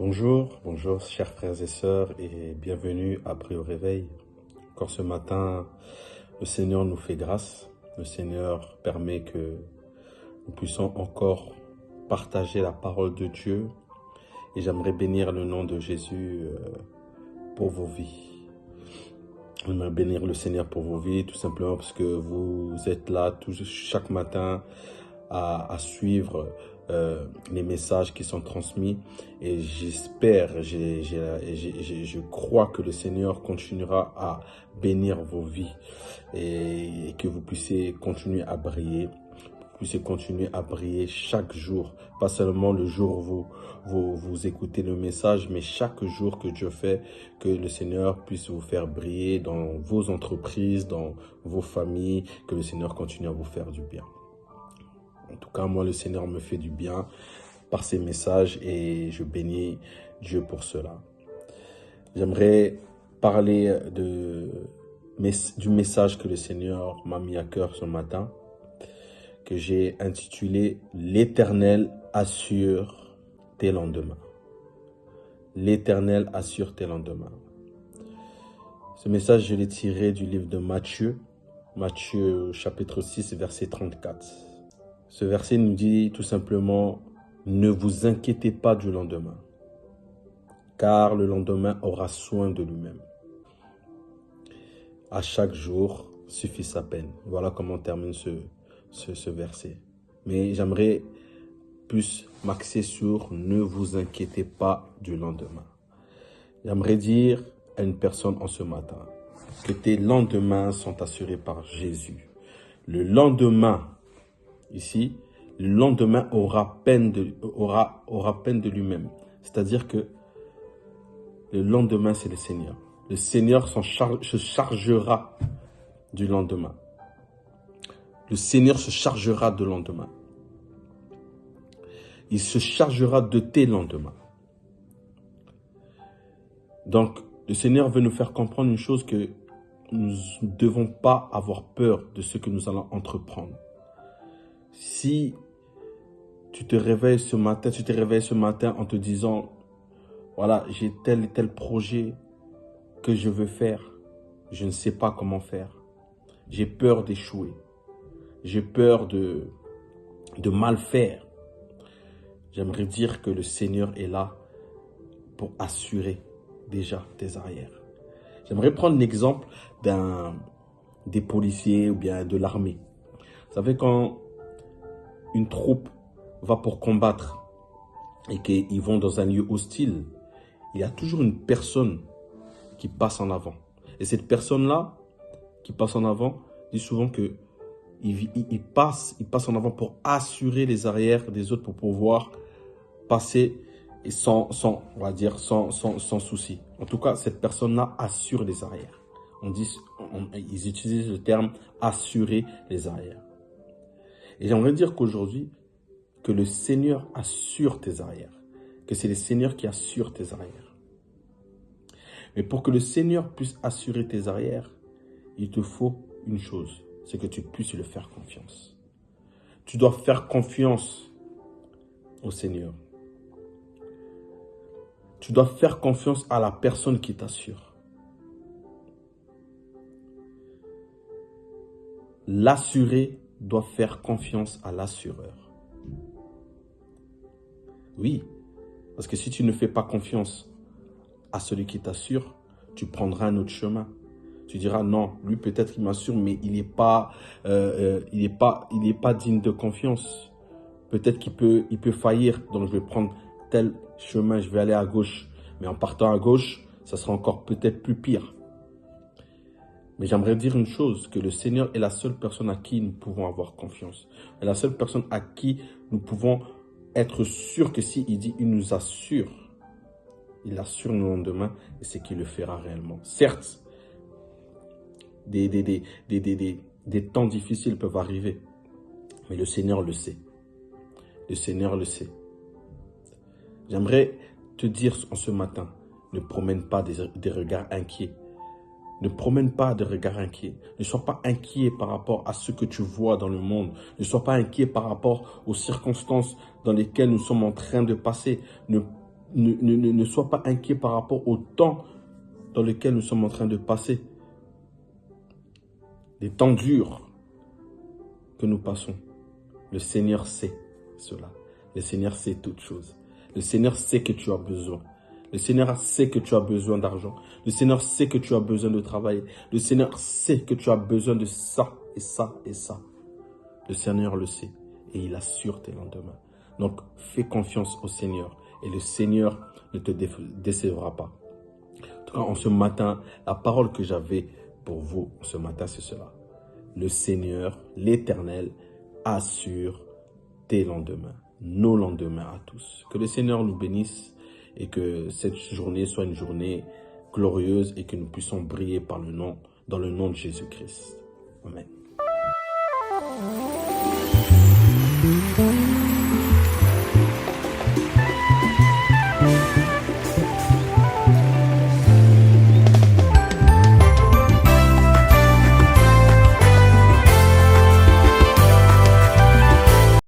Bonjour chers frères et sœurs et bienvenue après au réveil. Encore ce matin, le Seigneur nous fait grâce. Le Seigneur permet que nous puissions encore partager la parole de Dieu. Et j'aimerais bénir le nom de Jésus pour vos vies. J'aimerais bénir le Seigneur pour vos vies, tout simplement parce que vous êtes là chaque matin à suivre les messages qui sont transmis. Et j'espère, je crois que le Seigneur continuera à bénir vos vies et que vous puissiez continuer à briller. Vous puissiez continuer à briller chaque jour, pas seulement le jour où vous écoutez le message, mais chaque jour que Dieu fait, que le Seigneur puisse vous faire briller dans vos entreprises, dans vos familles, que le Seigneur continue à vous faire du bien. En tout cas, moi, le Seigneur me fait du bien par ces messages et je bénis Dieu pour cela. J'aimerais parler du message que le Seigneur m'a mis à cœur ce matin, que j'ai intitulé « L'Éternel assure tes lendemains ». L'Éternel assure tes lendemains. Ce message, je l'ai tiré du livre de Matthieu, chapitre 6, verset 34. Ce verset nous dit tout simplement « Ne vous inquiétez pas du lendemain, car le lendemain aura soin de lui-même. À chaque jour suffit sa peine. » Voilà comment on termine ce verset. Mais j'aimerais plus m'axer sur « Ne vous inquiétez pas du lendemain ». J'aimerais dire à une personne en ce matin que tes lendemains sont assurés par Jésus. Le lendemain, ici, le lendemain aura peine de lui-même. C'est-à-dire que le lendemain, c'est le Seigneur. Le Seigneur se chargera du lendemain. Le Seigneur se chargera de lendemain. Il se chargera de tes lendemains. Donc, le Seigneur veut nous faire comprendre une chose, que nous ne devons pas avoir peur de ce que nous allons entreprendre. Si tu te réveilles ce matin en te disant, voilà, j'ai tel et tel projet que je veux faire, je ne sais pas comment faire, j'ai peur d'échouer, j'ai peur de mal faire. J'aimerais dire que le Seigneur est là pour assurer déjà tes arrières. J'aimerais prendre l'exemple des policiers ou bien de l'armée. Vous savez, quand une troupe va pour combattre et qu'ils vont dans un lieu hostile, il y a toujours une personne qui passe en avant. Et cette personne-là, qui passe en avant, dit souvent qu'il passe en avant pour assurer les arrières des autres, pour pouvoir passer et sans souci. En tout cas, cette personne-là assure les arrières. Ils utilisent le terme « assurer les arrières ». Et j'aimerais dire qu'aujourd'hui, que le Seigneur assure tes arrières, que c'est le Seigneur qui assure tes arrières. Mais pour que le Seigneur puisse assurer tes arrières, il te faut une chose, c'est que tu puisses lui faire confiance. Tu dois faire confiance au Seigneur. Tu dois faire confiance à la personne qui t'assure. L'assuré doit faire confiance à l'assureur. Oui, parce que si tu ne fais pas confiance à celui qui t'assure, tu prendras un autre chemin. Tu diras non, lui peut-être il m'assure, mais il n'est pas digne de confiance. Peut-être qu'il peut faillir, donc je vais prendre tel chemin, je vais aller à gauche. Mais en partant à gauche, ça sera encore peut-être plus pire. Mais j'aimerais dire une chose, que le Seigneur est la seule personne à qui nous pouvons avoir confiance. Et la seule personne à qui nous pouvons être sûrs que s'il dit, il nous assure. Il assure le lendemain et c'est qu'il le fera réellement. Certes, des temps difficiles peuvent arriver, mais le Seigneur le sait. Le Seigneur le sait. J'aimerais te dire en ce matin, ne promène pas des regards inquiets. Ne promène pas de regards inquiets. Ne sois pas inquiet par rapport à ce que tu vois dans le monde. Ne sois pas inquiet par rapport aux circonstances dans lesquelles nous sommes en train de passer. Ne ne sois pas inquiet par rapport au temps dans lequel nous sommes en train de passer. Les temps durs que nous passons. Le Seigneur sait cela. Le Seigneur sait toutes choses. Le Seigneur sait que tu as besoin. Le Seigneur sait que tu as besoin d'argent. Le Seigneur sait que tu as besoin de travailler. Le Seigneur sait que tu as besoin de ça et ça et ça. Le Seigneur le sait et il assure tes lendemains. Donc, fais confiance au Seigneur et le Seigneur ne te décevra pas. En tout cas, en ce matin, la parole que j'avais pour vous ce matin, c'est cela. Le Seigneur, l'Éternel, assure tes lendemains, nos lendemains à tous. Que le Seigneur nous bénisse et que cette journée soit une journée glorieuse et que nous puissions briller dans le nom de Jésus-Christ. Amen.